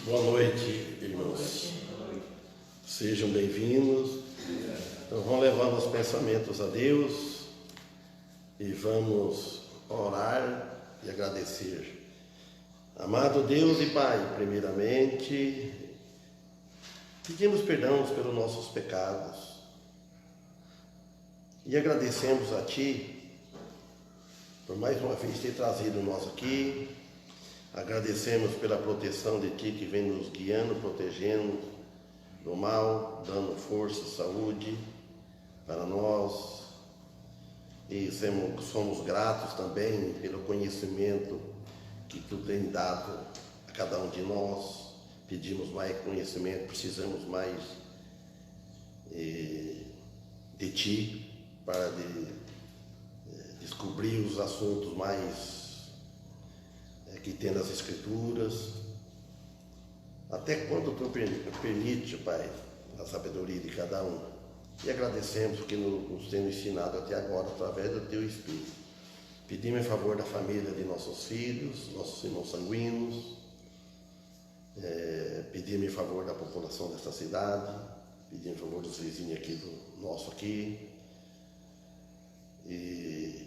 Boa noite, irmãos. Sejam bem-vindos. Então vamos levar os pensamentos a Deus e vamos orar e agradecer. Amado Deus e Pai, primeiramente, pedimos perdão pelos nossos pecados e agradecemos a Ti por mais uma vez ter trazido nós aqui. Agradecemos pela proteção de Ti que vem nos guiando, protegendo do mal, dando força, saúde para nós. E somos gratos também pelo conhecimento que Tu tem dado a cada um de nós. Pedimos mais conhecimento, precisamos mais de Ti para descobrir os assuntos mais que tem nas Escrituras, até quando Tu permite, Pai, a sabedoria de cada um. E agradecemos porque nos tem ensinado até agora, através do Teu Espírito. Pedimos em favor da família de nossos filhos, nossos irmãos sanguíneos, pedimos em favor da população desta cidade, pedimos em favor dos vizinhos aqui do nosso aqui, e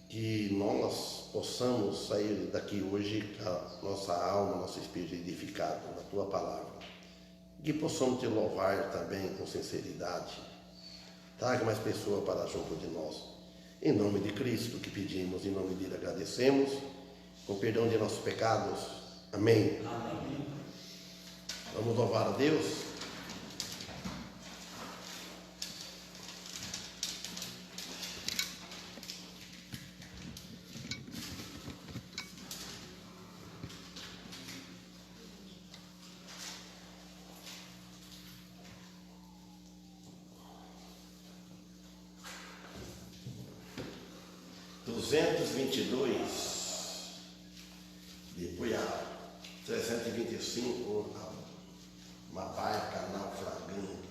que nós possamos sair daqui hoje com a nossa alma, nosso espírito edificado na Tua palavra. Que possamos Te louvar também com sinceridade. Traga mais pessoas para junto de nós. Em nome de Cristo que pedimos, em nome dele agradecemos, com perdão de nossos pecados. Amém. Amém. Vamos louvar a Deus. Depois a 325, uma barca naufragando.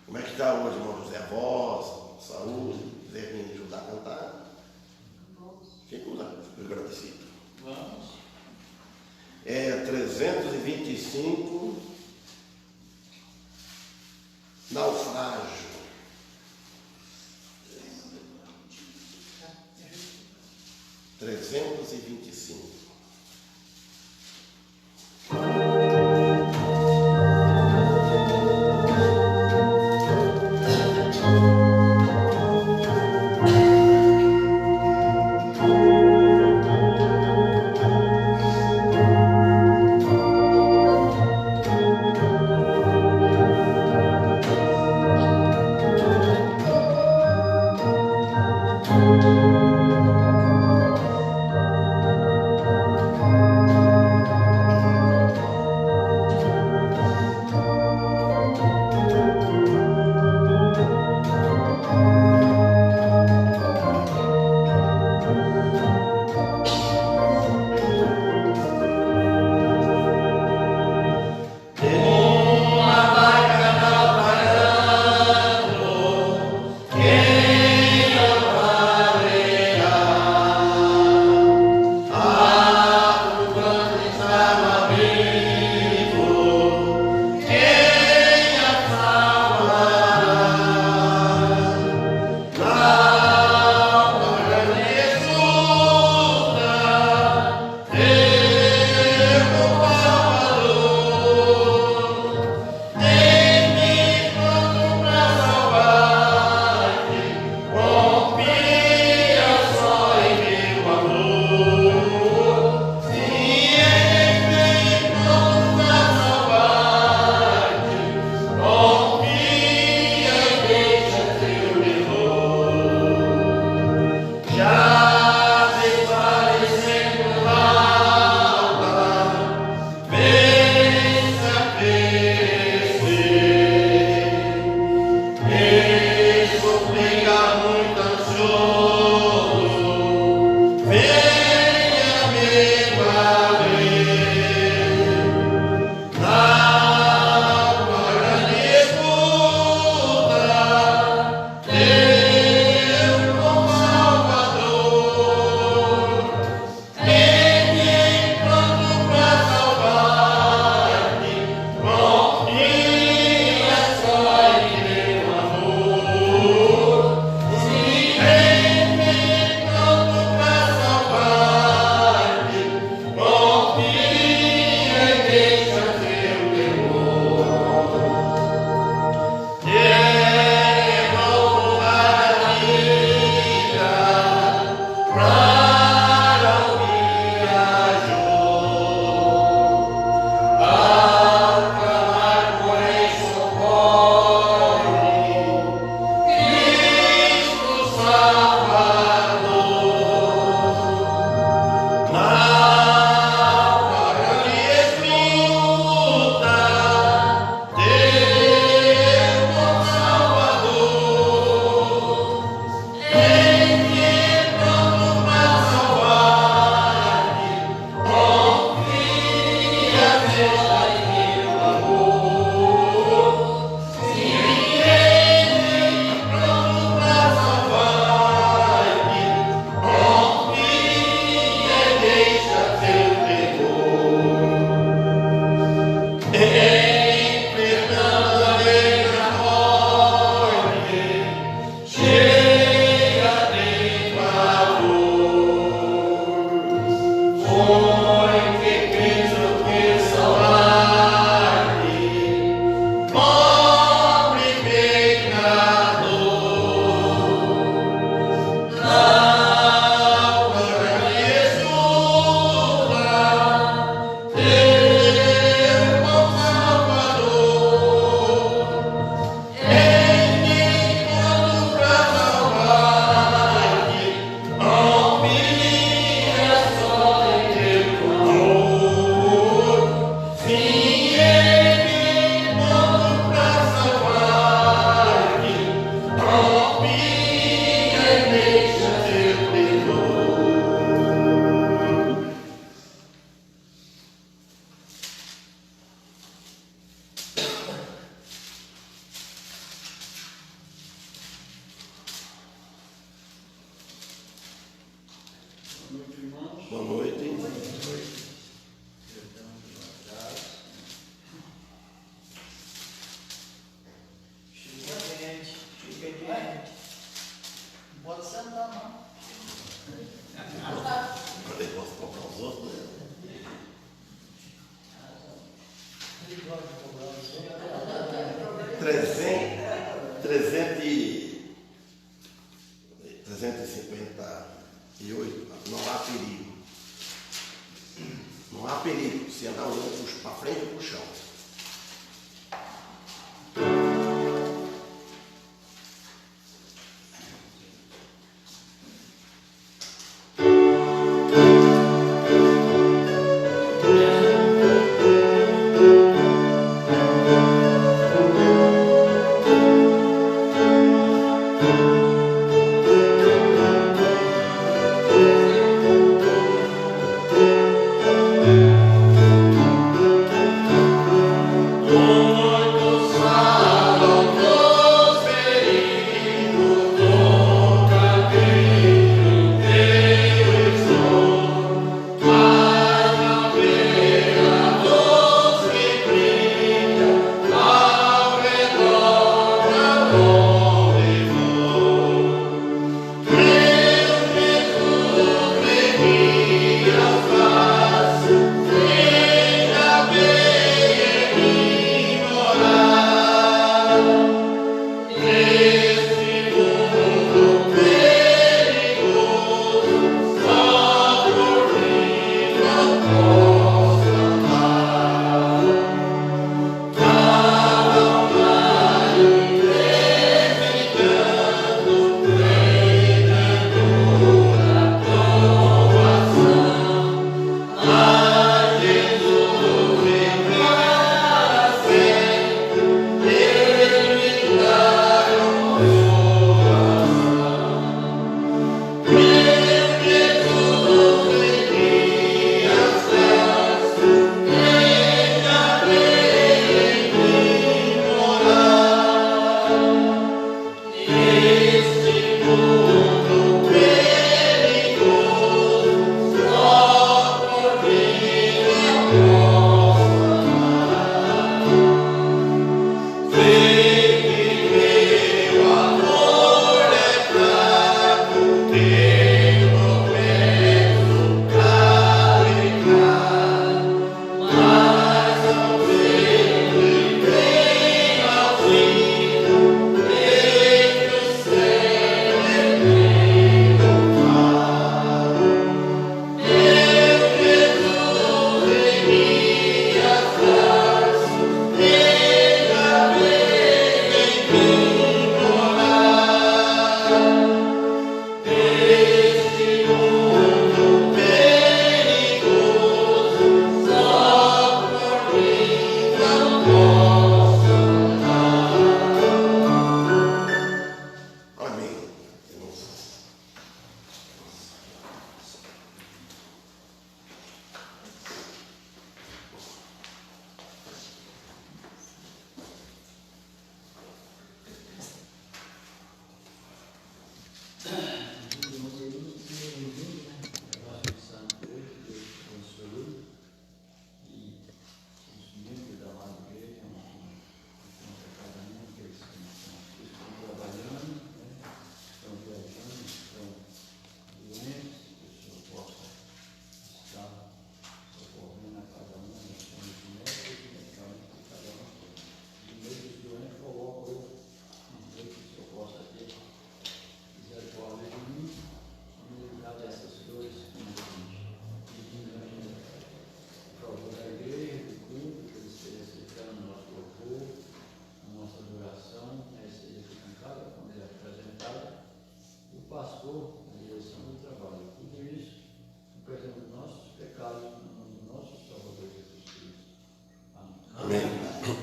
Como é que está hoje, irmão José? Voz, saúde, quiser me ajudar a cantar? Fico agradecido. Vamos. É 325, naufrágio. 325. noite, irmãos. Boa noite. Perdão pelo atraso. Chega adiante. Não pode sentar, não. Eu posso comprar os outros, né? Ele gosta de cobrar os outros. 358, não há perigo. Não há perigo se andar olhando para frente ou para o chão.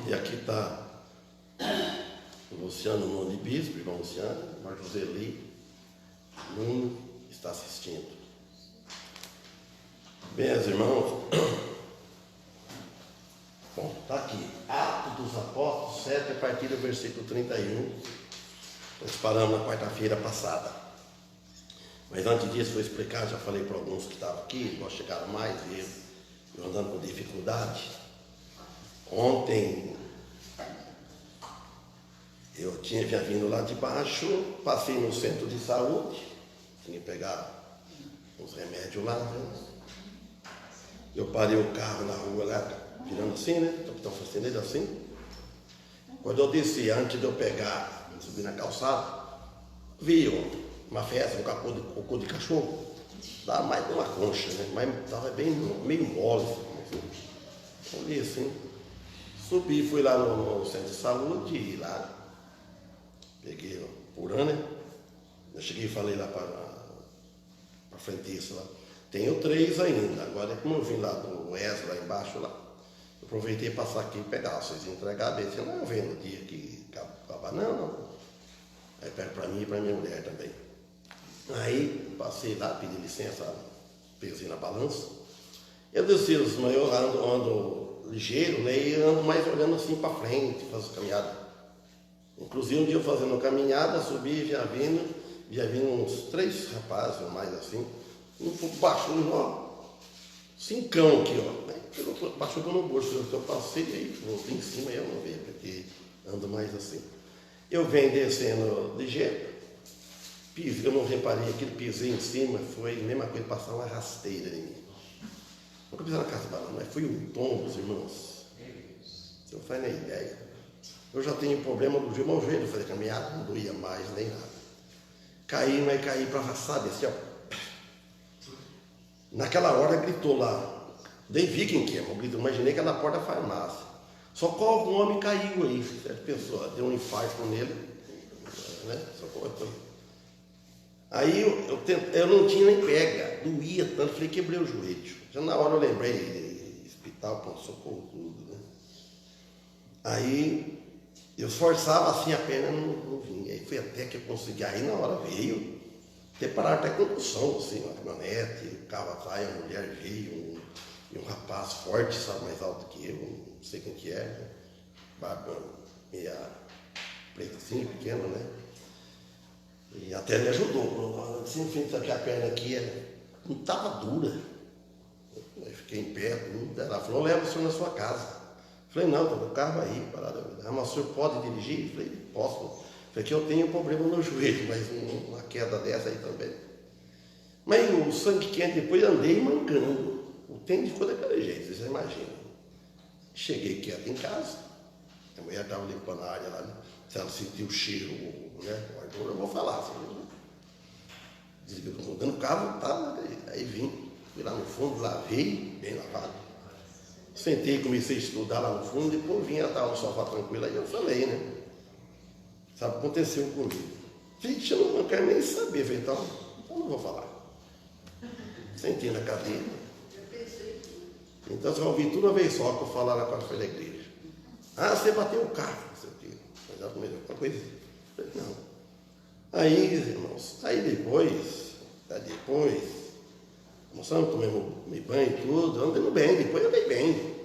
E aqui está o Luciano Nuno Bispo, irmão Luciano, irmão Joseli Nuno está assistindo. Bem, irmãos, bom, está aqui, Atos dos Apóstolos 7, a partir do versículo 31, nós paramos na quarta-feira passada. Mas antes disso, vou explicar, já falei para alguns que estavam aqui, nós chegaram mais, e eu andando com dificuldade. Ontem, eu tinha vindo lá de baixo, passei no centro de saúde, tinha que pegar uns remédios lá, né? Eu parei o carro na rua lá, virando assim, né? Estão fazendo ele assim. Quando eu desci, antes de eu pegar, subir na calçada, vi uma festa, um cocô de cachorro. Dava mais de uma concha, né? Mas estava bem, meio mole. Assim. Olhei assim. Subi, fui lá no centro de saúde e lá. Peguei o Purã, né? Eu cheguei e falei lá para frentista lá. Tenho 3 ainda. Agora, como eu vim lá do Wesley, lá embaixo, lá, eu aproveitei para passar aqui e pegar. Vocês entregar bem. Você não vem no dia que acabar, não. Aí pego para mim e para minha mulher também. Aí passei lá, pedi licença, pesei na balança. Eu desci, mas eu ando ligeiro, né? E ando mais olhando assim para frente, faço caminhada. Inclusive um dia eu fazendo caminhada, subi, via vindo uns 3 rapazes ou mais assim. Um baixou, ó, 5 aqui, ó. Baixou no bolso, eu passei aí, voltei em cima, eu não vejo, porque ando mais assim. Eu venho descendo ligeiro, piso, eu não reparei aquilo, pisei em cima, foi a mesma coisa, passar uma rasteira em mim. Nunca pisei na casa de balão, mas foi um tombo, irmãos. Você não faz nem ideia. Eu já tenho problema do joelho, meu joelho fazer caminhada, não doía mais, nem nada. Caí, mas caí para sabe, assim, ó. Naquela hora gritou lá, nem vi quem que é, mas imaginei que era na porta da farmácia. Socorro, um homem caiu aí, certo? Pessoa, deu um infarto nele, né? Socorro. Aí eu não tinha nem pega, doía tanto, falei, quebrei o joelho. Já na hora eu lembrei, hospital, pronto-socorro, tudo, né? Aí eu forçava assim a perna, não vinha. Aí foi até que eu consegui, aí na hora veio. Pararam até condução, assim, uma caminhonete, o carro atrás, a mulher veio, e um rapaz forte, sabe, mais alto que eu, não sei quem que é, barba meia preta assim, pequena, né? E até ele ajudou, assim, enfim, sabe que a perna aqui não estava dura. Eu fiquei em pé, tudo. Ela falou, leva o senhor na sua casa. Eu falei, não, estou com o carro aí, parado. Mas o senhor pode dirigir? Eu falei, posso. Falei que eu tenho problema no joelho, mas uma queda dessa aí também. Mas o sangue quente, depois andei mancando. O tênis ficou daquele jeito, vocês imaginam. Cheguei quieto em casa, a mulher estava limpando a área lá, né? Se ela sentiu o cheiro, né? Eu vou falar. Assim, desligou, estou mudando o carro, tá? Aí vim, fui lá no fundo, lavei, bem lavado. Sentei, comecei a estudar lá no fundo, depois vim, ela estava no sofá tranquila, aí eu falei, né? Sabe o que aconteceu comigo? Gente, eu não quero nem saber, falei, então não vou falar. Sentei na cadeira. Então você vai ouvir tudo uma vez só que eu falar na quarta-feira da igreja. Ah, você bateu o carro, não sei o quê. Mas já comeu alguma coisa. Falei, não. Aí, irmãos, depois, almoçamos, tomei banho e tudo, andando bem, depois andei bem.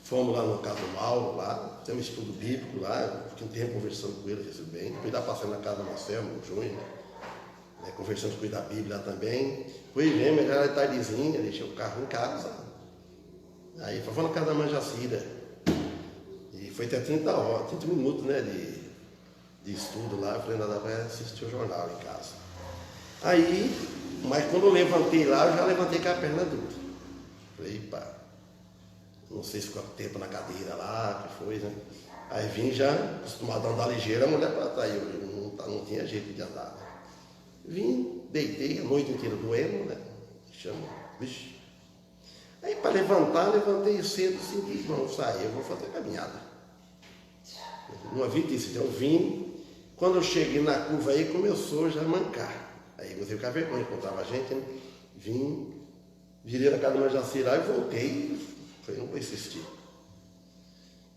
Fomos lá no casa do Mauro, lá, temos estudo bíblico lá, fiquei um tempo conversando com ele, recebo bem. Depois lá passando na casa do Marcelo, no Junho, né, conversando com ele da Bíblia lá também. Fui mesmo, era tardezinha, deixei o carro em casa. Aí foi na casa da mãe Jacira. E foi até 30 minutos, né, de estudo lá. Eu falei, nada, vai assistir o jornal em casa. Aí, mas quando eu levantei lá, eu já levantei com a perna dura. Falei, pá. Não sei se ficou tempo na cadeira lá, que foi, né? Aí vim já, acostumado a andar ligeiro, a mulher para trás, eu não tinha jeito de andar. Né? Vim, deitei a noite inteira doendo, né? Chama, vixe. Aí para levantar, levantei cedo, assim, vamos sair, eu vou fazer caminhada. Não havia disso, então eu vim, quando eu cheguei na curva aí, começou já a mancar. Aí você ficar vergonha, encontrava a gente, né? Vim, virei na casa do Majaci lá e voltei. Falei, não vou insistir.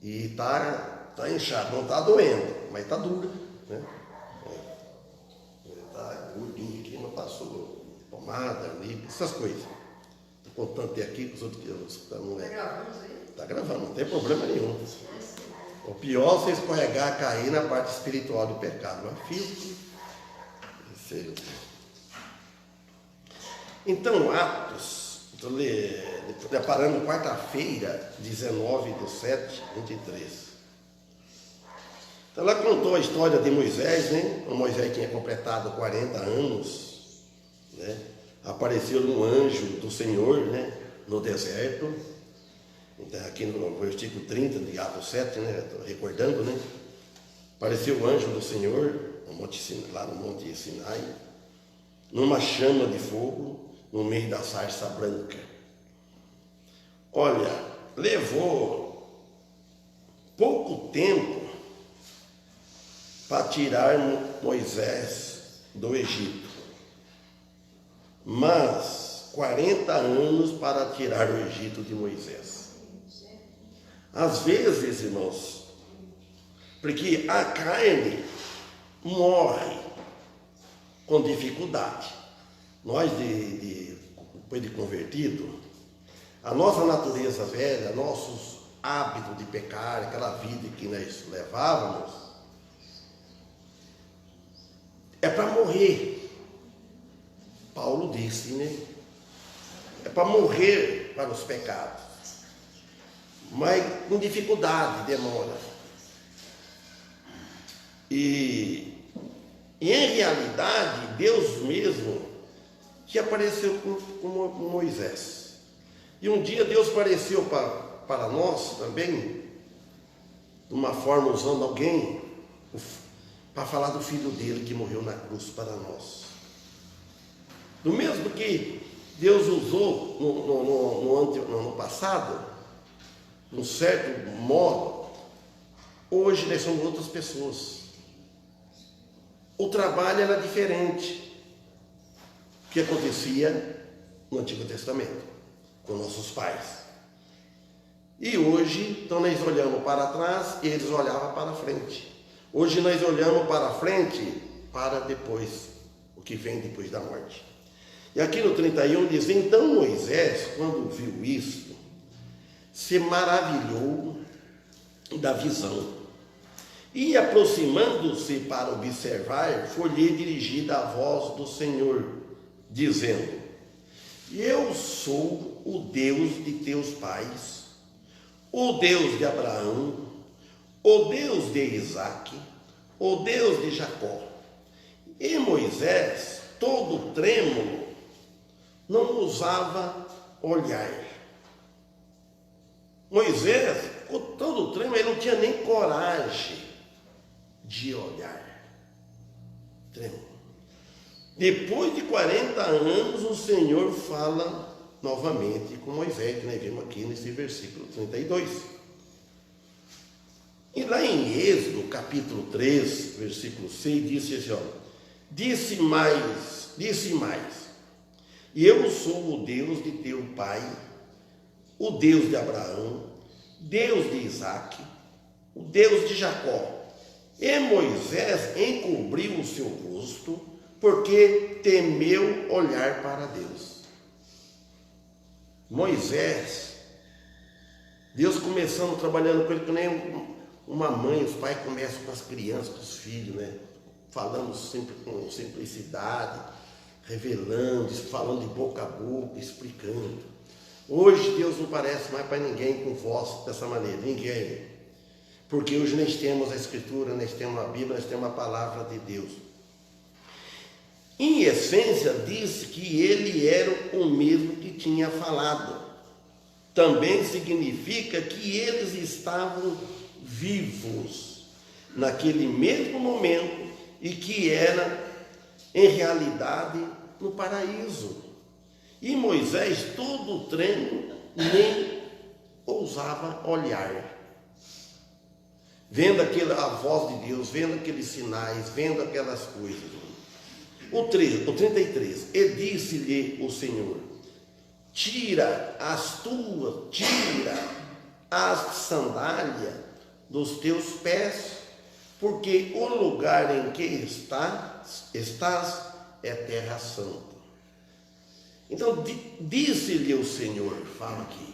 E tá inchado, não tá doendo, mas tá dura, né? Tá gordinho aqui, não passou pomada, líquido, essas coisas. Tô contando até aqui com os outros que não é. Tá gravando isso aí? Tá gravando, não tem problema nenhum. O pior é você escorregar, cair na parte espiritual do pecado, mas filho. Então, Atos, estou preparando quarta-feira, 19/7/23. Então, ela contou a história de Moisés, né? O Moisés tinha completado 40 anos, né? Apareceu um anjo do Senhor, né? No deserto. Então, aqui no versículo 30 de Atos 7, né? Estou recordando, né? Apareceu o anjo do Senhor lá no Monte Sinai, numa chama de fogo, no meio da sarça branca. Olha, levou pouco tempo para tirar Moisés do Egito, mas 40 anos para tirar o Egito de Moisés. Às vezes, irmãos, porque a carne morre com dificuldade. Nós, depois de convertido, a nossa natureza velha, nossos hábitos de pecar, aquela vida que nós levávamos, é para morrer. Paulo disse, né? É para morrer para os pecados. Mas com dificuldade, demora. E em realidade, Deus mesmo que apareceu com Moisés. E um dia Deus apareceu para nós também, de uma forma usando alguém, para falar do filho dele que morreu na cruz para nós. Do mesmo que Deus usou no passado, de um certo modo, hoje nós somos outras pessoas. O trabalho era diferente do que acontecia no Antigo Testamento, com nossos pais. E hoje, então nós olhamos para trás e eles olhavam para frente. Hoje nós olhamos para frente, para depois, o que vem depois da morte. E aqui no 31 diz, então Moisés, quando viu isso, se maravilhou da visão. E aproximando-se para observar, foi-lhe dirigida a voz do Senhor, dizendo, eu sou o Deus de teus pais, o Deus de Abraão, o Deus de Isaque, o Deus de Jacó. E Moisés, todo trêmulo, não ousava olhar. Moisés, com todo trêmulo, ele não tinha nem coragem de olhar. Trêmulo. Depois de 40 anos, o Senhor fala novamente com Moisés, que nós vimos aqui nesse versículo 32. E lá em Êxodo, capítulo 3, versículo 6, disse assim, ó, disse mais, eu sou o Deus de teu pai, o Deus de Abraão, Deus de Isaque, o Deus de Jacó. E Moisés encobriu o seu rosto, porque temeu olhar para Deus. Moisés, Deus começando trabalhando com ele, que nem uma mãe, os pais começam com as crianças, com os filhos, né? Falando sempre com simplicidade, revelando, falando de boca a boca, explicando. Hoje Deus não parece mais para ninguém com voz dessa maneira, ninguém. Porque hoje nós temos a Escritura, nós temos a Bíblia, nós temos a Palavra de Deus. Em essência, disse que ele era o mesmo que tinha falado. Também significa que eles estavam vivos naquele mesmo momento e que era, em realidade, no paraíso. E Moisés, todo trêmulo, nem ousava olhar. Vendo a voz de Deus, vendo aqueles sinais, vendo aquelas coisas. O 33, e disse-lhe o Senhor, tira as sandálias dos teus pés, porque o lugar em que estás é terra santa. Então, disse-lhe o Senhor, fala aqui.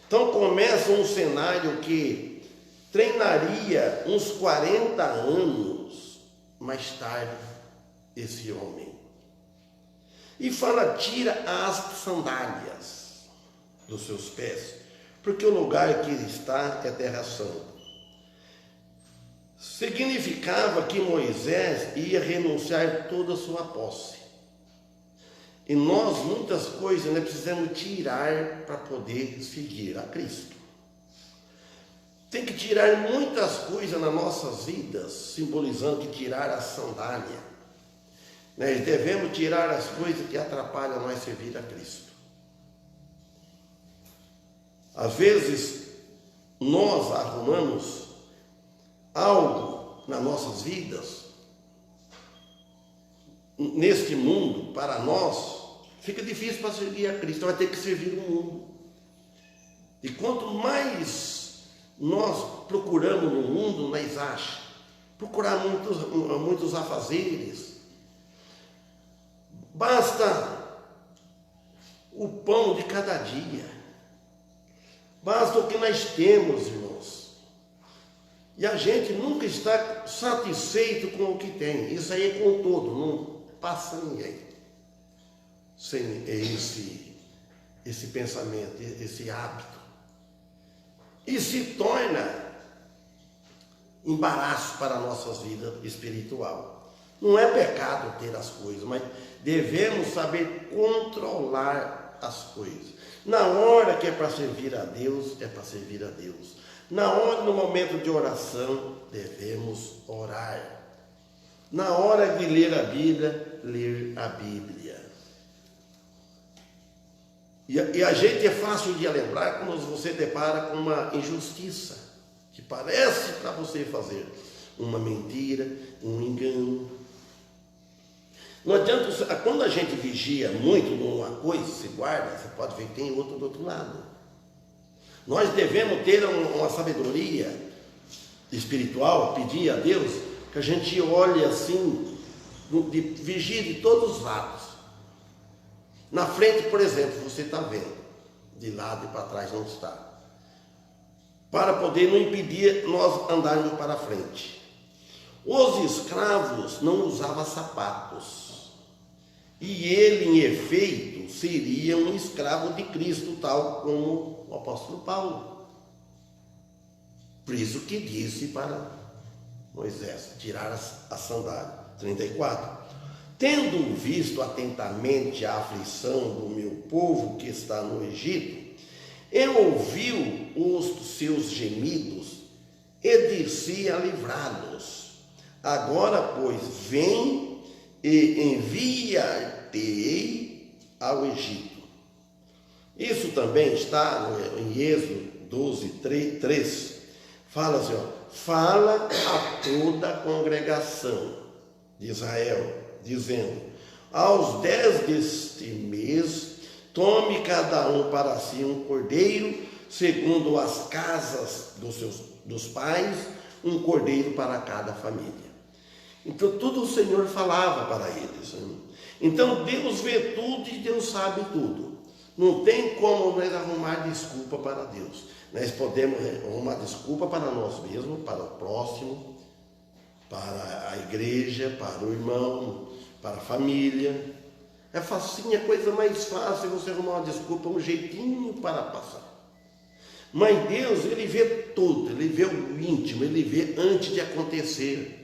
Então começa um cenário que treinaria uns 40 anos mais tarde esse homem. E fala: tira as sandálias dos seus pés, porque o lugar que está é terra santa. Significava que Moisés ia renunciar toda a sua posse. E nós, muitas coisas, precisamos tirar para poder seguir a Cristo. Tem que tirar muitas coisas nas nossas vidas, simbolizando que tirar a sandália. Nós devemos tirar as coisas que atrapalham nós servir a Cristo. Às vezes, nós arrumamos algo nas nossas vidas, neste mundo, para nós, fica difícil para servir a Cristo, vai ter que servir o mundo. E quanto mais nós procuramos no mundo, nós achamos, procurar muitos afazeres, basta o pão de cada dia, basta o que nós temos, irmãos. E a gente nunca está satisfeito com o que tem. Isso aí é com todo, não passa ninguém sem esse pensamento, esse hábito. E se torna embaraço para a nossa vida espiritual. Não é pecado ter as coisas, mas devemos saber controlar as coisas. Na hora que é para servir a Deus, é para servir a Deus. Na hora, no momento de oração, devemos orar. Na hora de ler a Bíblia, ler a Bíblia. E a gente é fácil de lembrar quando você depara com uma injustiça, que parece para você fazer uma mentira, um engano. Não adianta, quando a gente vigia muito numa coisa, se guarda, você pode ver que tem outro do outro lado. Nós devemos ter uma sabedoria espiritual, pedir a Deus que a gente olhe assim, vigie de todos os lados. Na frente, por exemplo, você está vendo, de lado e para trás não está. Para poder não impedir nós andarmos para frente. Os escravos não usavam sapatos. E ele, em efeito, seria um escravo de Cristo, tal como o apóstolo Paulo. Por isso que disse para Moisés tirar a sandália. 34. Tendo visto atentamente a aflição do meu povo que está no Egito, eu ouvi os seus gemidos e desci a livrá-los. Agora, pois, vem e enviar-te-ei ao Egito. Isso também está em Êxodo 12, 3. Fala assim, fala a toda a congregação de Israel, dizendo: aos 10 deste mês, tome cada um para si um cordeiro, segundo as casas dos pais, um cordeiro para cada família. Então tudo o Senhor falava para eles. Então Deus vê tudo e Deus sabe tudo. Não tem como nós arrumar desculpa para Deus. Nós podemos arrumar desculpa para nós mesmos, para o próximo, para a igreja, para o irmão, para a família. É facinho, a coisa mais fácil é você arrumar uma desculpa, um jeitinho para passar. Mas Deus, Ele vê tudo, Ele vê o íntimo, Ele vê antes de acontecer.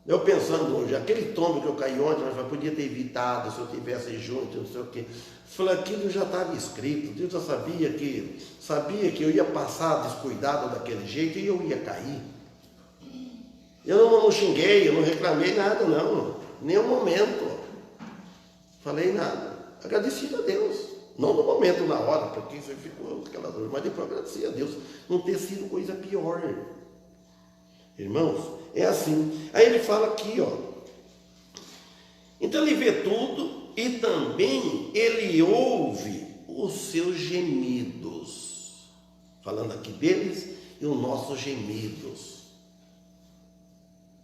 Eu pensando hoje, aquele tombo que eu caí ontem, eu podia ter evitado se eu tivesse junto, não sei o quê. Falei, aquilo já estava escrito, Deus já sabia que eu ia passar descuidado daquele jeito e eu ia cair. Eu não xinguei, eu não reclamei nada, não, nenhum momento. Falei nada, agradeci a Deus. Não no momento, na hora, porque você ficou aquela dor, mas depois agradeci a Deus não ter sido coisa pior. Irmãos, é assim. Aí ele fala aqui, então ele vê tudo e também ele ouve os seus gemidos. Falando aqui deles e os nossos gemidos.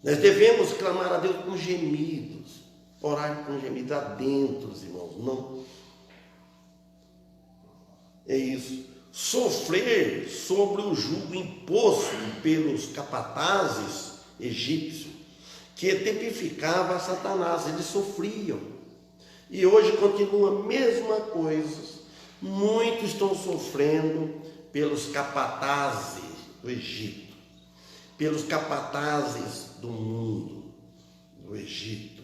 Nós devemos clamar a Deus com gemidos, orar com gemidos adentro, irmãos. Não. É isso. Sofrer sobre o jugo imposto pelos capatazes egípcios, que tipificava Satanás. Eles sofriam. E hoje continua a mesma coisa. Muitos estão sofrendo pelos capatazes do Egito, pelos capatazes do mundo, do Egito.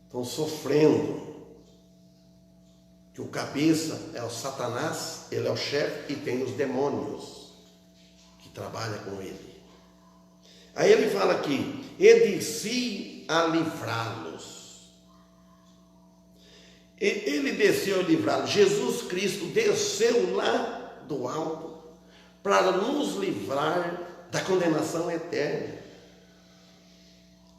Estão sofrendo. Que o cabeça é o Satanás, ele é o chefe, e tem os demônios que trabalham com ele. Aí ele fala aqui, e de si a livrá-los. Ele desceu a livrá-los. Jesus Cristo desceu lá do alto para nos livrar da condenação eterna.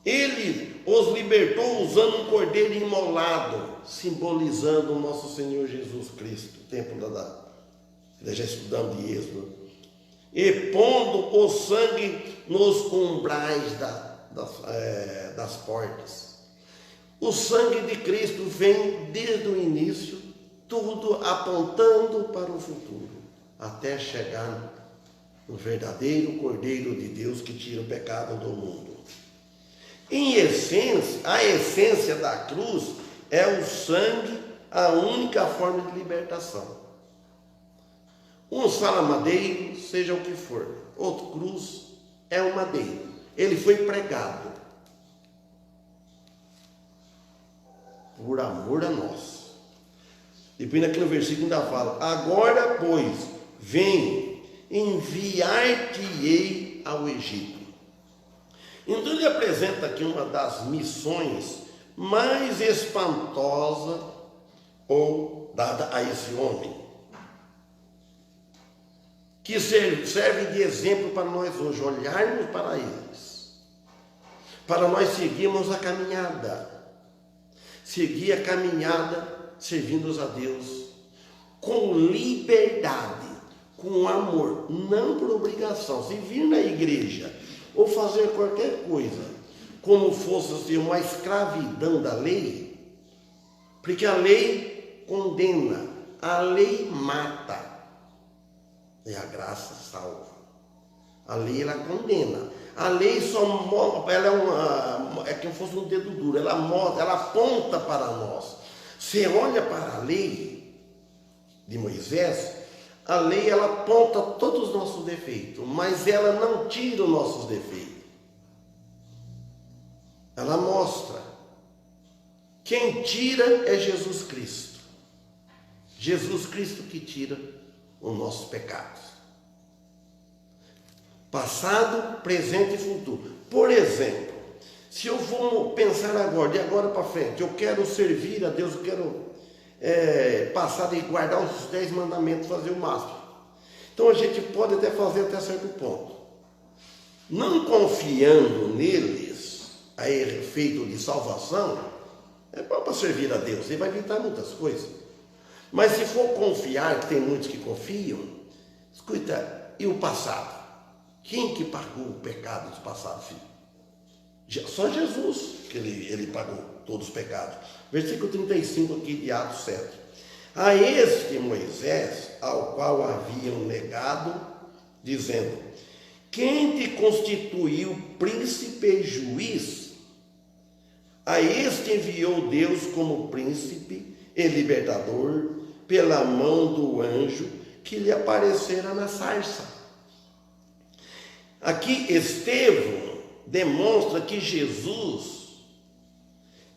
Ele os libertou usando um cordeiro imolado, simbolizando o nosso Senhor Jesus Cristo, o templo já estudamos de Êxodo, e pondo o sangue nos umbrais das portas. O sangue de Cristo vem desde o início, tudo apontando para o futuro, até chegar no verdadeiro Cordeiro de Deus que tira o pecado do mundo. Em essência, a essência da cruz é o sangue, a única forma de libertação. Um fala madeiro, seja o que for. Outro cruz é o madeiro. Ele foi pregado por amor a nós. Depois aqui no versículo ainda fala, agora pois, vem, enviar-te-ei ao Egito. Então ele apresenta aqui uma das missões mais espantosas ou dada a esse homem, que serve de exemplo para nós hoje, olharmos para eles, para nós seguirmos a caminhada, seguir a caminhada servindo a Deus com liberdade, com amor, não por obrigação. Se vir na igreja ou fazer qualquer coisa, como fosse assim, uma escravidão da lei, porque a lei condena, a lei mata, e a graça salva. A lei, ela condena. A lei só ela é como se fosse um dedo duro, ela aponta para nós. Você olha para a lei de Moisés, a lei ela aponta todos os nossos defeitos, mas ela não tira os nossos defeitos. Ela mostra. Quem tira é Jesus Cristo. Jesus Cristo que tira os nossos pecados. Passado, presente e futuro. Por exemplo, se eu vou pensar agora, de agora para frente, eu quero servir a Deus, eu quero passar e guardar os 10 mandamentos, fazer o máximo. Então a gente pode até fazer até certo ponto. Não confiando neles, a efeito de salvação, é bom para servir a Deus, ele vai evitar muitas coisas. Mas se for confiar, que tem muitos que confiam, escuta, e o passado? Quem que pagou o pecado do passado, filho? Só Jesus, que ele pagou todos os pecados. Versículo 35 aqui de Atos 7. A este Moisés, ao qual haviam negado, dizendo, quem te constituiu príncipe e juiz? A este enviou Deus como príncipe e libertador pela mão do anjo que lhe aparecera na sarça. Aqui Estevão demonstra que Jesus,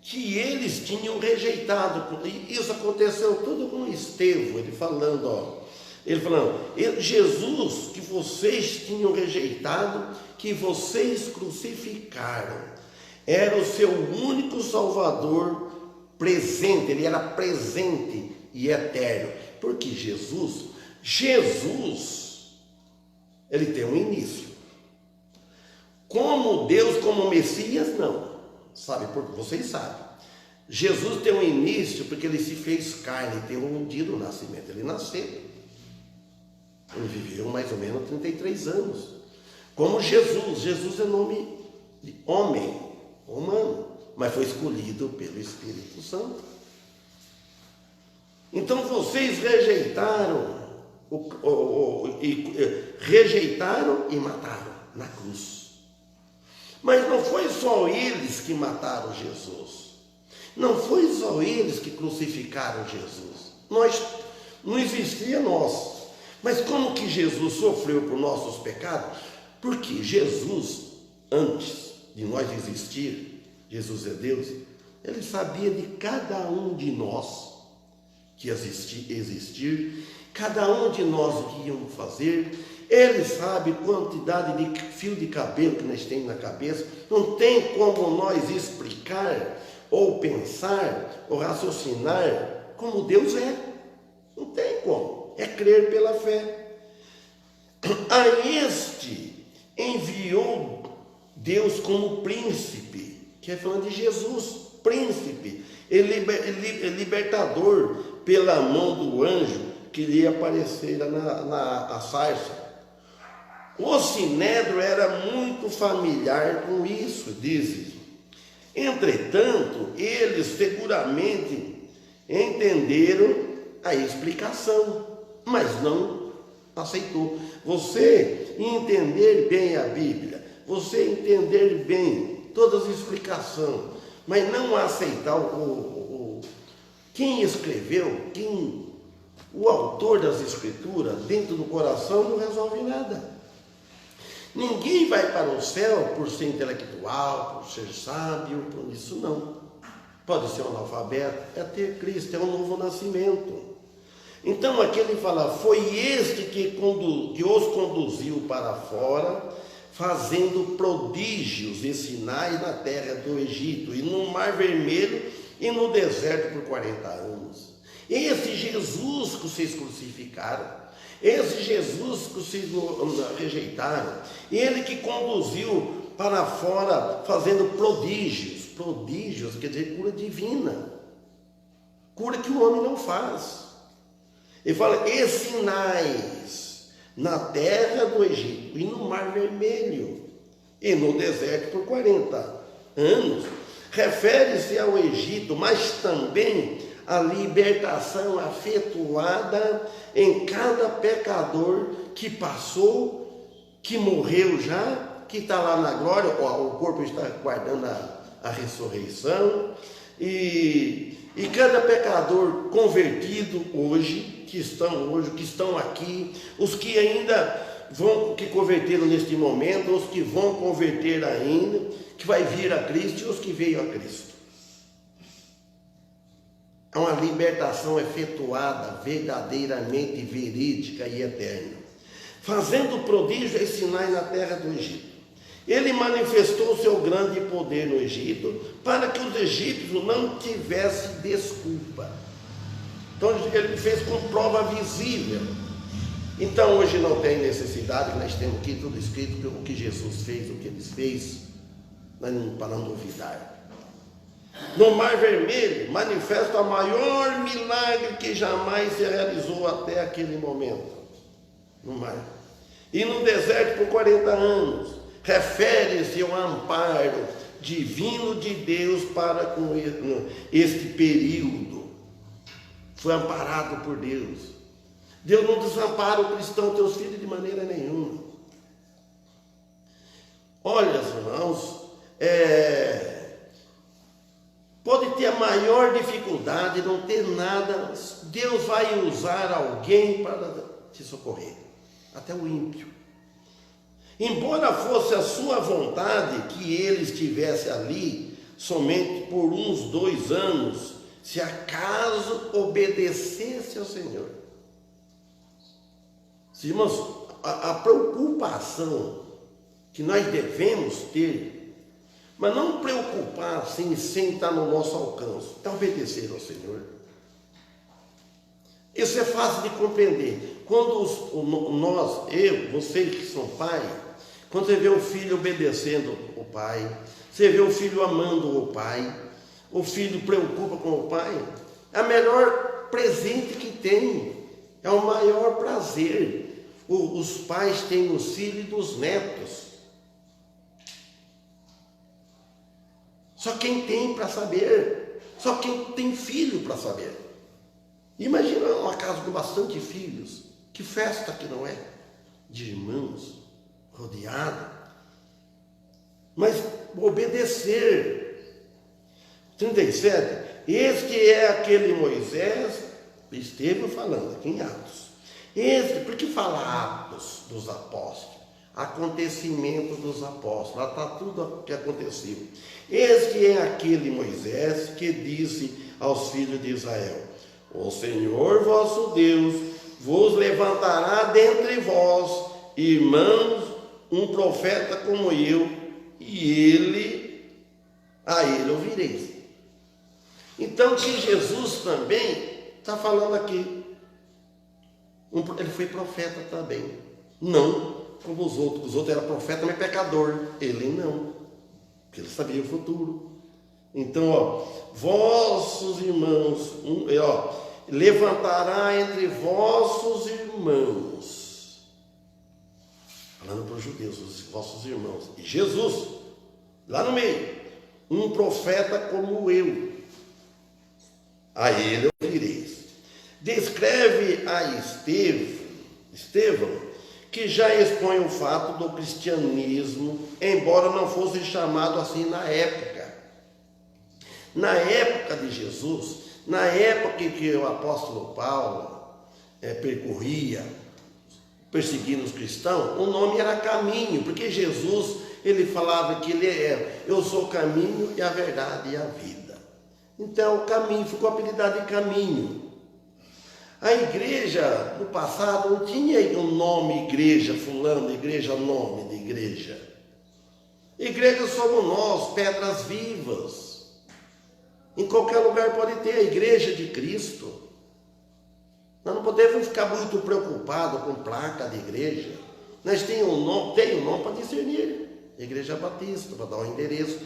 que eles tinham rejeitado, isso aconteceu tudo com Estevão, ele falando, Jesus, que vocês tinham rejeitado, que vocês crucificaram, era o seu único Salvador presente, ele era presente e eterno, porque Jesus, ele tem um início. Como Deus, como Messias, não. Sabe, porque vocês sabem. Jesus tem um início porque ele se fez carne, tem um dia do nascimento. Ele nasceu. Ele viveu mais ou menos 33 anos. Como Jesus é nome de homem, humano, mas foi escolhido pelo Espírito Santo. Então vocês rejeitaram e mataram na cruz. Mas não foi só eles que mataram Jesus. Não foi só eles que crucificaram Jesus. Não existia nós. Mas como que Jesus sofreu por nossos pecados? Porque Jesus, antes de nós existir, Jesus é Deus, ele sabia de cada um de nós que ia existir, cada um de nós o que íamos fazer. Ele sabe a quantidade de fio de cabelo que nós temos na cabeça. Não tem como nós explicar, ou pensar, ou raciocinar como Deus é. Não tem como. É crer pela fé. A este enviou Deus como príncipe, que é falando de Jesus, príncipe, libertador, pela mão do anjo que lhe aparecera na sarça. O Sinédrio era muito familiar com isso, dizem. Entretanto, eles seguramente entenderam a explicação, mas não aceitou. Você entender bem a Bíblia, você entender bem todas as explicações, mas não aceitar quem escreveu, o autor das Escrituras, dentro do coração, não resolve nada. Ninguém vai para o céu por ser intelectual, por ser sábio, por isso não. Pode ser um analfabeto, é ter Cristo, é um novo nascimento. Então aqui ele fala, foi este que os conduziu para fora, fazendo prodígios e sinais na terra do Egito, e no Mar Vermelho, e no deserto por 40 anos. Esse Jesus que vocês crucificaram, esse Jesus que vocês rejeitaram, ele que conduziu para fora fazendo prodígios. Prodígios quer dizer cura divina, cura que o homem não faz. Ele fala, e sinais na terra do Egito e no Mar Vermelho e no deserto por 40 anos. Refere-se ao Egito, mas também a libertação efetuada em cada pecador que passou, que morreu já, que está lá na glória, o corpo está guardando a ressurreição, e cada pecador convertido hoje, que estão aqui, os que ainda que converteram neste momento, os que vão converter ainda, que vai vir a Cristo e os que veio a Cristo. É uma libertação efetuada, verdadeiramente verídica e eterna. Fazendo prodígios e sinais na terra do Egito. Ele manifestou seu grande poder no Egito, para que os egípcios não tivessem desculpa. Então ele fez com prova visível. Então hoje não tem necessidade, nós temos aqui tudo escrito, o que Jesus fez, o que ele fez, nós não paramos de duvidar. No Mar Vermelho, manifesta o maior milagre que jamais se realizou até aquele momento. No mar. E no deserto por 40 anos, refere-se ao amparo divino de Deus para com este período. Foi amparado por Deus. Deus não desampara o cristão, teus filhos, de maneira nenhuma. Olha, irmãos, pode ter a maior dificuldade, não ter nada, Deus vai usar alguém para te socorrer, até o ímpio. Embora fosse a sua vontade que ele estivesse ali somente por uns 2 anos, se acaso obedecesse ao Senhor. Irmãos, a preocupação que nós devemos ter, mas não preocupar sem estar no nosso alcance, é obedecer ao Senhor. Isso é fácil de compreender. Quando vocês que são pai, quando você vê o filho obedecendo o pai, você vê o filho amando o pai, o filho preocupa com o pai, é o melhor presente que tem, é o maior prazer. Os pais têm nos filhos e dos netos. Só quem tem para saber, só quem tem filho para saber. Imagina uma casa com bastante filhos, que festa que não é, de irmãos, rodeado, mas obedecer. 37, este é aquele Moisés, Estevão falando aqui em Atos. Por que fala Atos dos apóstolos? Acontecimento dos apóstolos, lá está tudo o que aconteceu. Este é aquele Moisés que disse aos filhos de Israel: o Senhor vosso Deus vos levantará dentre vós, irmãos, um profeta como eu, e a ele ouvireis. Então, que Jesus também está falando aqui. Ele foi profeta também. Não como os outros. Os outros eram profeta, mas pecador. Ele não. Porque ele sabia o futuro. Então, vossos irmãos, levantará entre vossos irmãos. Falando para os judeus, os vossos irmãos. E Jesus, lá no meio, um profeta como eu. A ele ouvireis. Descreve a Estevão, que já expõe o fato do cristianismo, embora não fosse chamado assim na época. Na época de Jesus, na época que o apóstolo Paulo percorria, perseguindo os cristãos, o nome era caminho, porque Jesus, ele falava que eu sou o caminho e a verdade e a vida. Então, o caminho ficou apelidado de caminho. A igreja, no passado, não tinha o nome igreja, fulano, igreja, nome de igreja. Igreja somos nós, pedras vivas. Em qualquer lugar pode ter a igreja de Cristo. Nós não podemos ficar muito preocupados com placa de igreja. Nós temos um nome para discernir. Igreja Batista, para dar um endereço.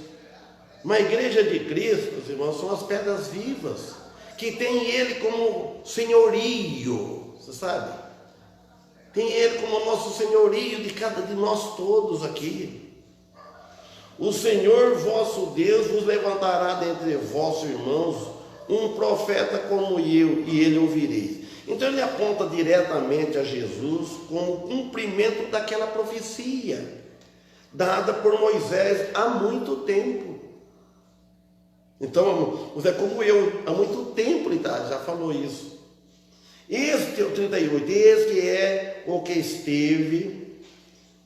Mas a igreja de Cristo, os irmãos, são as pedras vivas, que tem ele como senhorio, você sabe? Tem ele como nosso senhorio de cada de nós todos aqui. O Senhor vosso Deus vos levantará dentre vossos irmãos um profeta como eu, e ele ouvireis. Então ele aponta diretamente a Jesus como cumprimento daquela profecia dada por Moisés há muito tempo. Então, é como eu, há muito tempo ele já falou isso. Este é o 38, este é o que esteve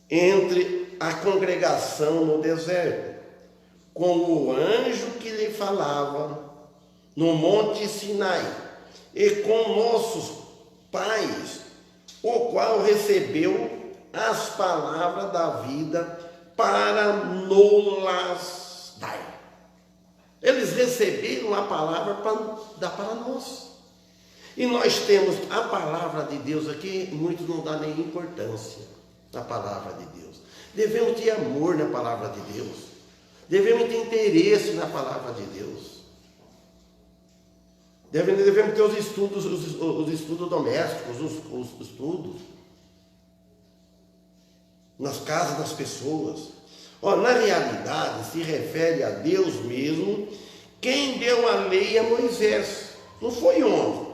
entre a congregação no deserto, com o anjo que lhe falava no monte Sinai, e com nossos pais, o qual recebeu as palavras da vida para nos dar. Eles receberam a palavra para dar para nós. E nós temos a palavra de Deus aqui, muitos não dão nem importância na palavra de Deus. Devemos ter amor na palavra de Deus. Devemos ter interesse na palavra de Deus. Devemos ter os estudos domésticos, os estudos nas casas das pessoas. Na realidade, se refere a Deus mesmo, quem deu a lei a Moisés, não foi homem.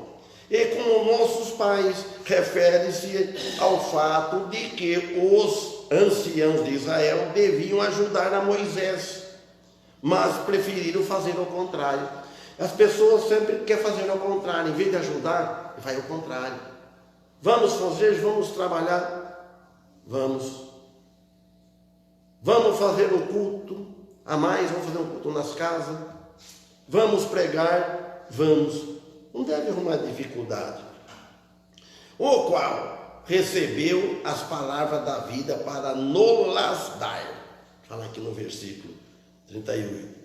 E como nossos pais, refere-se ao fato de que os anciãos de Israel deviam ajudar a Moisés, mas preferiram fazer o contrário. As pessoas sempre querem fazer o contrário, em vez de ajudar, vai ao contrário. Vamos fazer, vamos trabalhar, vamos fazer um culto a mais, vamos fazer um culto nas casas, vamos pregar, vamos. Não deve arrumar dificuldade. O qual recebeu as palavras da vida para nos dar. Fala aqui no versículo 38.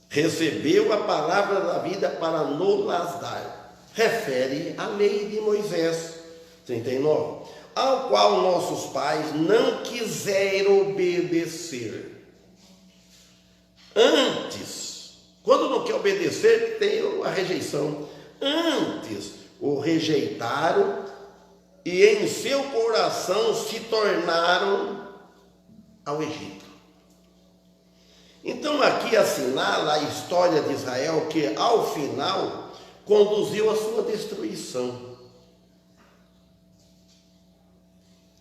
Recebeu a palavra da vida para nos dar. Refere à lei de Moisés. 39. Ao qual nossos pais não quiseram obedecer. Antes, quando não quer obedecer, tem a rejeição. Antes, o rejeitaram e em seu coração se tornaram ao Egito. Então aqui assinala a história de Israel, que ao final conduziu à sua destruição.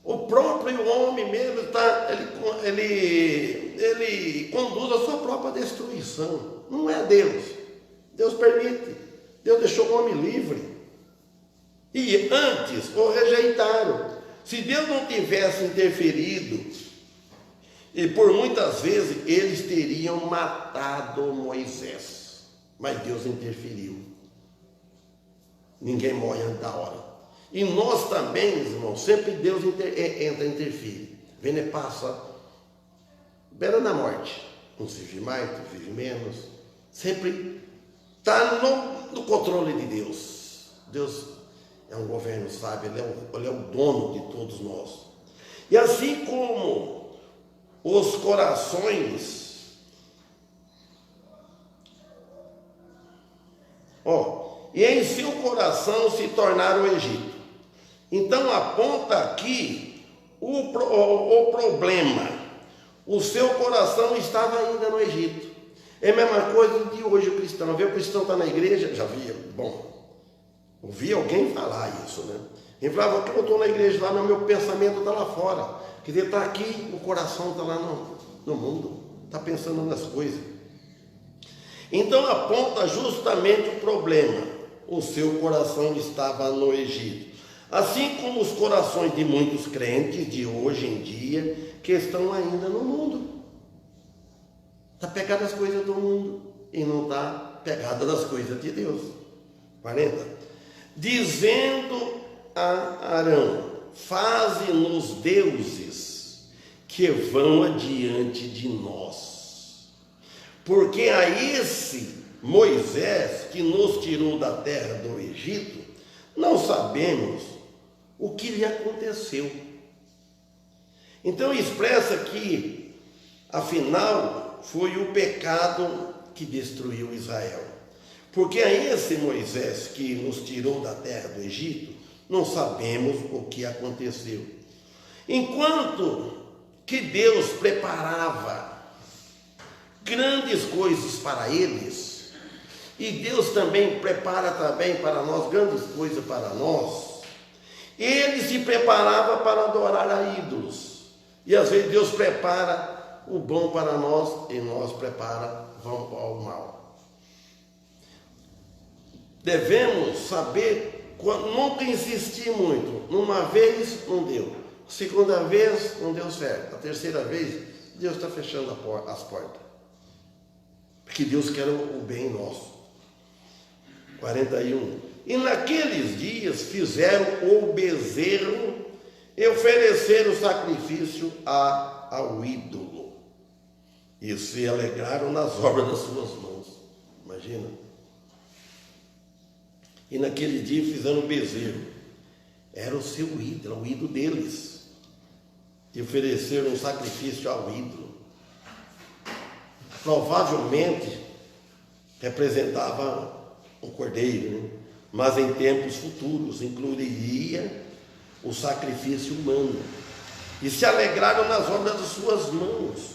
O próprio homem mesmo ele conduz a sua própria destruição. Não é Deus. Deus permite. Deus deixou o homem livre. E antes o rejeitaram. Se Deus não tivesse interferido, e por muitas vezes eles teriam matado Moisés. Mas Deus interferiu. Ninguém morre antes da hora. E nós também, irmãos, sempre Deus entra, interfere. Vem e passa, beira na morte. Uns vive mais, outros vive menos. Sempre está no controle de Deus. Deus é um governo sábio, ele é o dono de todos nós. E assim como os corações, e em seu coração se tornaram o Egito. Então aponta aqui o problema. O seu coração estava ainda no Egito. É a mesma coisa de hoje o cristão. Vê o cristão está na igreja, já via, ouvi alguém falar isso, né? Ele falava, eu estou na igreja lá, mas meu pensamento está lá fora. Quer dizer, está aqui, o coração está lá no mundo, está pensando nas coisas. Então aponta justamente o problema. O seu coração estava no Egito. Assim como os corações de muitos crentes de hoje em dia, que estão ainda no mundo. Está pegado as coisas do mundo e não está pegado das coisas de Deus. 40. Dizendo a Arão, faze-nos deuses que vão adiante de nós. Porque a esse Moisés, que nos tirou da terra do Egito, não sabemos o que lhe aconteceu. Então expressa que, afinal, foi o pecado que destruiu Israel. Porque a esse Moisés que nos tirou da terra do Egito, não sabemos o que aconteceu. Enquanto que Deus preparava grandes coisas para eles, e Deus também prepara também para nós grandes coisas para nós, ele se preparava para adorar a ídolos. E às vezes Deus prepara o bom para nós e nós prepara o mal. Devemos saber, nunca insistir muito. Uma vez não deu, segunda vez não deu certo, a terceira vez Deus está fechando as portas, porque Deus quer o bem nosso. 41. E naqueles dias fizeram o bezerro e ofereceram o sacrifício ao ídolo, e se alegraram nas obras das suas mãos. Imagina. E naquele dia fizeram um bezerro, era o seu ídolo, o ídolo deles, e ofereceram um sacrifício ao ídolo. Provavelmente representava um cordeiro, né? Mas em tempos futuros incluiria o sacrifício humano, e se alegraram nas obras de suas mãos.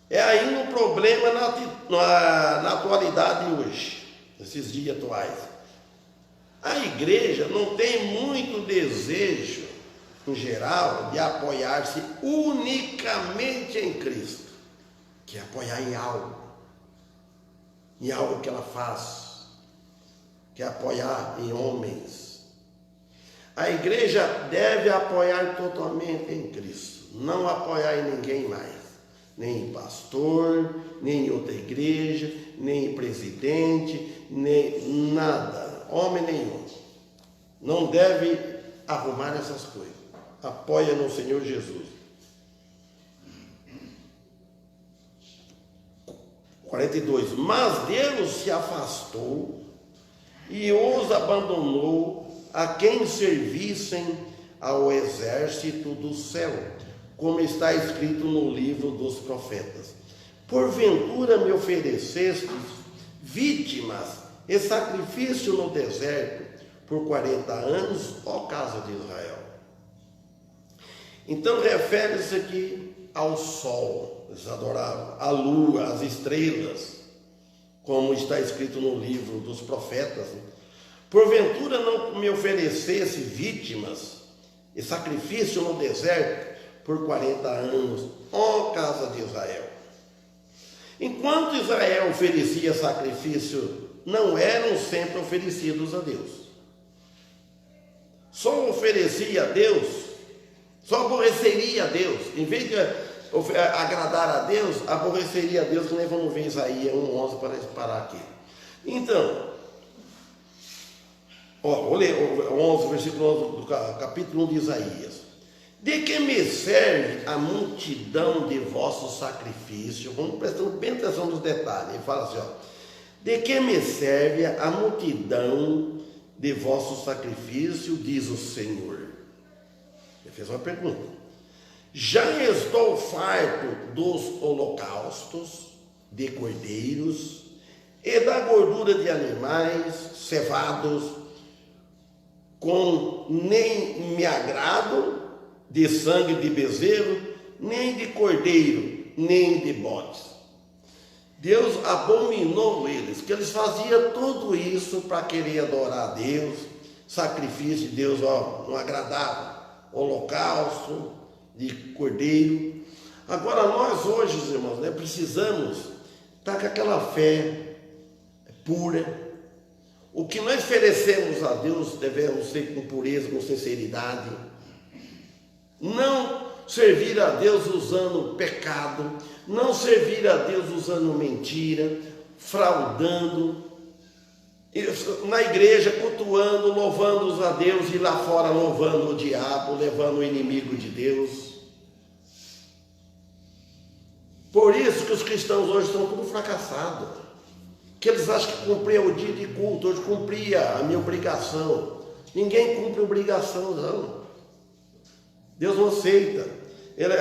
É ainda um problema na atualidade hoje, nesses dias atuais. A igreja não tem muito desejo, em geral, de apoiar-se unicamente em Cristo, que é apoiar em algo que ela faz, que é apoiar em homens. A igreja deve apoiar totalmente em Cristo, não apoiar em ninguém mais, nem em pastor, nem em outra igreja, nem em presidente, nem nada, homem nenhum. Não deve arrumar essas coisas. Apoia no Senhor Jesus. 42. Mas Deus se afastou e os abandonou a quem servissem ao exército do céu, como está escrito no livro dos profetas. Porventura me oferecestes vítimas e sacrifício no deserto por 40 anos, ó casa de Israel. Então refere-se aqui ao sol, eles adoravam, à lua, às estrelas, como está escrito no livro dos profetas. Porventura não me oferecesse vítimas e sacrifício no deserto por 40 anos, ó casa de Israel. Enquanto Israel oferecia sacrifício, não eram sempre oferecidos a Deus. Só oferecia a Deus, só aborreceria a Deus. Em vez de agradar a Deus, aborreceria a Deus, que nem vamos ver Isaías 1:11 para parar aqui. Então, vou ler o 11, versículo 11 do capítulo 1 de Isaías. De que me serve a multidão de vossos sacrifícios? Vamos prestando bem atenção nos detalhes. Ele fala assim, de que me serve a multidão de vosso sacrifício, diz o Senhor. Ele fez uma pergunta. Já estou farto dos holocaustos, de cordeiros, e da gordura de animais cevados, nem me agrado de sangue de bezerro, nem de cordeiro, nem de bodes. Deus abominou eles, que eles faziam tudo isso para querer adorar a Deus, sacrifício de Deus não agradava, holocausto de cordeiro. Agora nós hoje, irmãos, precisamos estar com aquela fé pura. O que nós oferecemos a Deus devemos ser com pureza, com sinceridade. Não servir a Deus usando pecado, não servir a Deus usando mentira, fraudando, na igreja cultuando, louvando a Deus e lá fora louvando o diabo, levando o inimigo de Deus. Por isso que os cristãos hoje estão tudo fracassados, que eles acham que cumprir o dia de culto, hoje cumpria a minha obrigação. Ninguém cumpre obrigação, não. Deus não aceita. Ele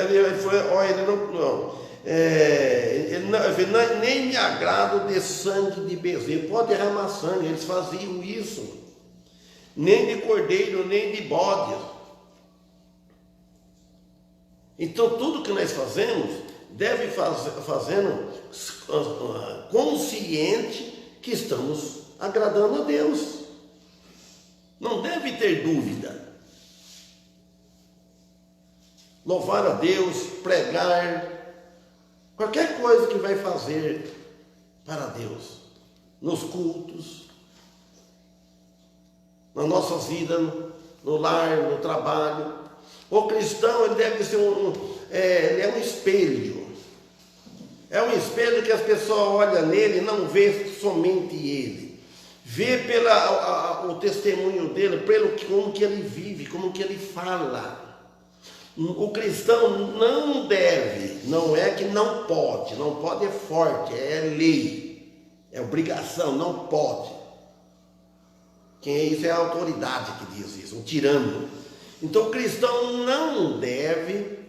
nem me agrado de sangue de bezerro. Pode derramar sangue, eles faziam isso. Nem de cordeiro, nem de bode. Então tudo que nós fazemos, deve fazendo consciente que estamos agradando a Deus. Não deve ter dúvida. Louvar a Deus, pregar, qualquer coisa que vai fazer para Deus, nos cultos, na nossa vida, no lar, no trabalho. O cristão, ele deve ser ele é um espelho. É um espelho que as pessoas olham nele e não vê somente ele. Vê o testemunho dele, como que ele vive, como que ele fala. O cristão não deve, não é que não pode é forte, é lei, é obrigação, não pode. Quem é isso é a autoridade que diz isso, um tirano. Então o cristão não deve,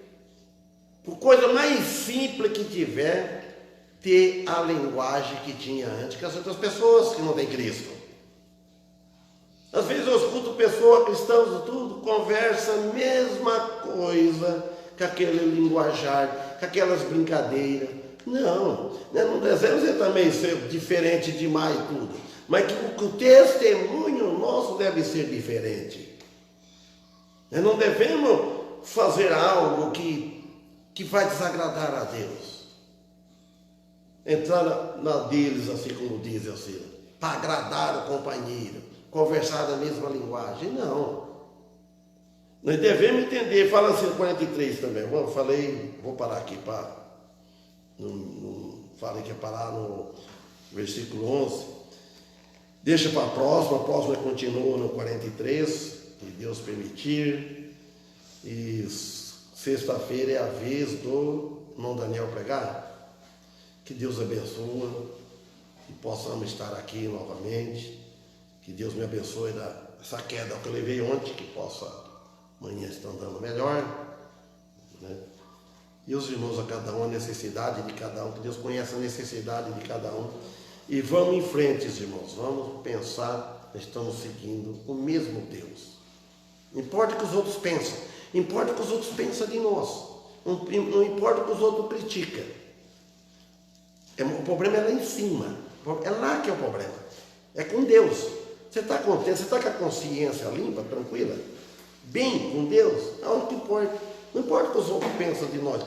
por coisa mais simples que tiver, ter a linguagem que tinha antes que as outras pessoas que não têm Cristo. Às vezes eu escuto pessoas, cristãos, tudo, conversa a mesma coisa, com aquele linguajar, com aquelas brincadeiras. Não devemos também ser diferente demais tudo, mas que o testemunho nosso deve ser diferente. Nós não devemos fazer algo que vai desagradar a Deus. Entrar na deles, assim como diz assim, para agradar o companheiro. Conversar da mesma linguagem, não. Nós devemos entender, fala assim 43 também, vou parar aqui, não falei que ia parar no versículo 11, deixa para a próxima continua no 43, se Deus permitir, e sexta-feira é a vez do irmão Daniel pregar. Que Deus abençoe, que possamos estar aqui novamente. Que Deus me abençoe dessa queda que eu levei ontem, que possa amanhã estar andando melhor, né? E os irmãos, a cada um, a necessidade de cada um, que Deus conheça a necessidade de cada um. E vamos em frente, irmãos, vamos pensar, estamos seguindo o mesmo Deus. Não importa o que os outros pensam, importa o que os outros pensam de nós, não importa o que os outros criticam. O problema é lá em cima, é lá que é o problema, é com Deus. Você está contente? Você está com a consciência limpa, tranquila? Bem com Deus? É o que importa. Não importa o que os outros pensam de nós,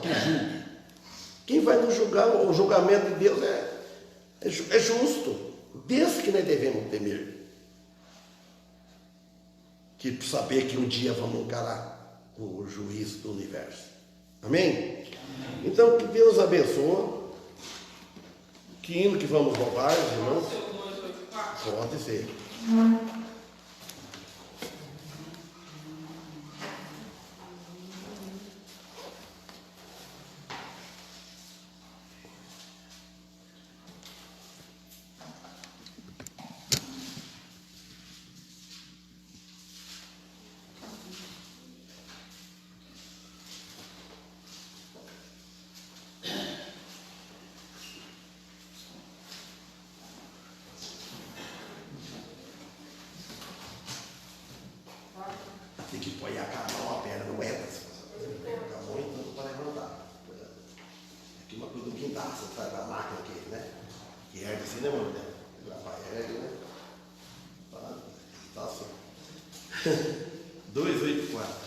que Quem vai nos julgar, o julgamento de Deus é justo. Desse que nós devemos temer. Que saber que um dia vamos encarar o juízo do universo. Amém? Então, que Deus abençoe. Que hino que vamos louvar, irmãos? Pode ser. Tem que pôr a cara, a perna no etas. Fica muito para levantar. Aqui uma coisa do guindaste, sabe? Da máquina aqui, né? Que ergue assim, né, mano? Gravar ergue, né? Tá assim. 284.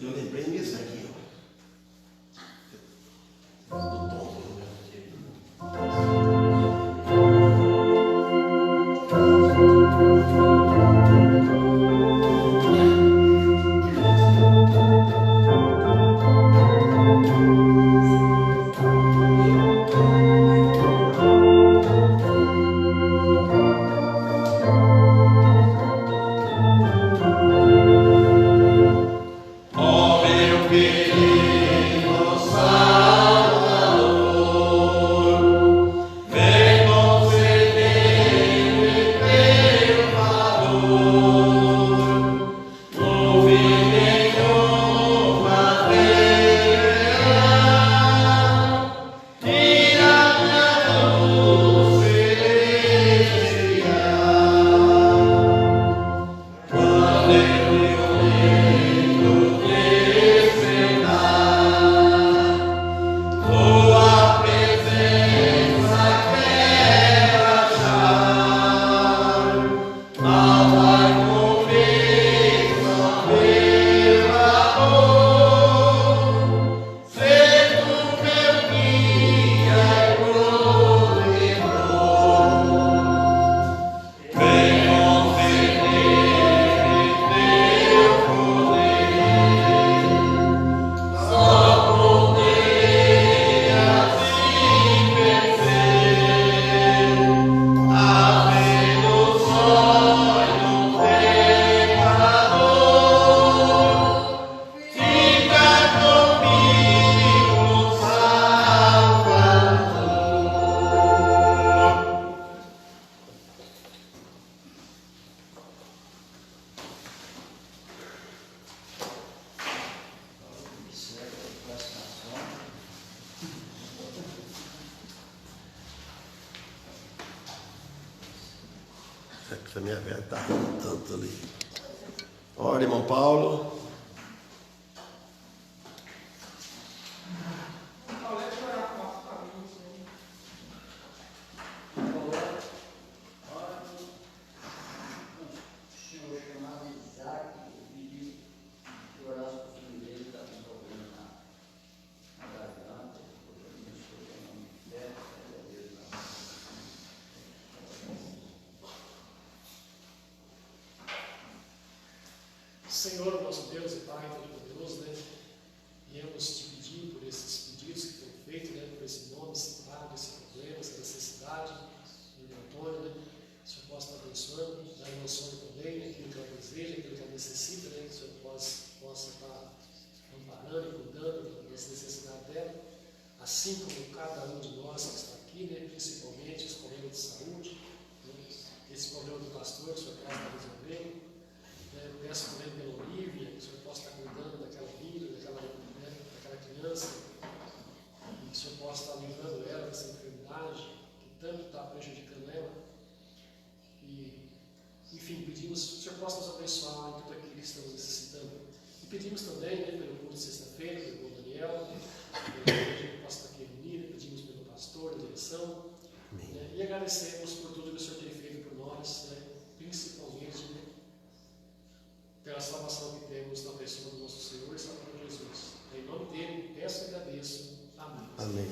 Eu lembrei disso aqui, ó. Do tom. Essa minha velha está tanto ali. Olha, irmão Paulo. Senhor, nosso Deus e Pai Todo-Poderoso, né? Viemos te pedir por esses pedidos que foram feitos, né? Por esse nome citado, esse problema, essa necessidade do Antônio, né? Que o Senhor possa estar abençoando, dar uma sonho também, aquilo que ela deseja, aquilo que ela necessita, né? Que o Senhor possa estar amparando e cuidando das necessidades dela, assim como cada um de nós que está aqui, né? Principalmente esse problema de saúde, né? Esse problema do pastor que o Senhor possa estar resolvendo. Peço também pela Olívia, que o Senhor possa estar cuidando daquela vida, daquela criança, que o Senhor possa estar livrando ela dessa enfermidade que tanto está prejudicando ela. E, enfim, pedimos que o Senhor possa nos abençoar em tudo aquilo que estamos necessitando. pedimos também, né, pelo culto de sexta-feira, pelo irmão Daniel, que a gente possa estar aqui reunido, pedimos pelo pastor, a direção, né, e agradecemos por tudo que o Senhor tem feito por nós, né, principalmente, né, pela salvação que temos na pessoa do nosso Senhor e Salvador Jesus. Em nome dele, peço e agradeço. Amém. Amém.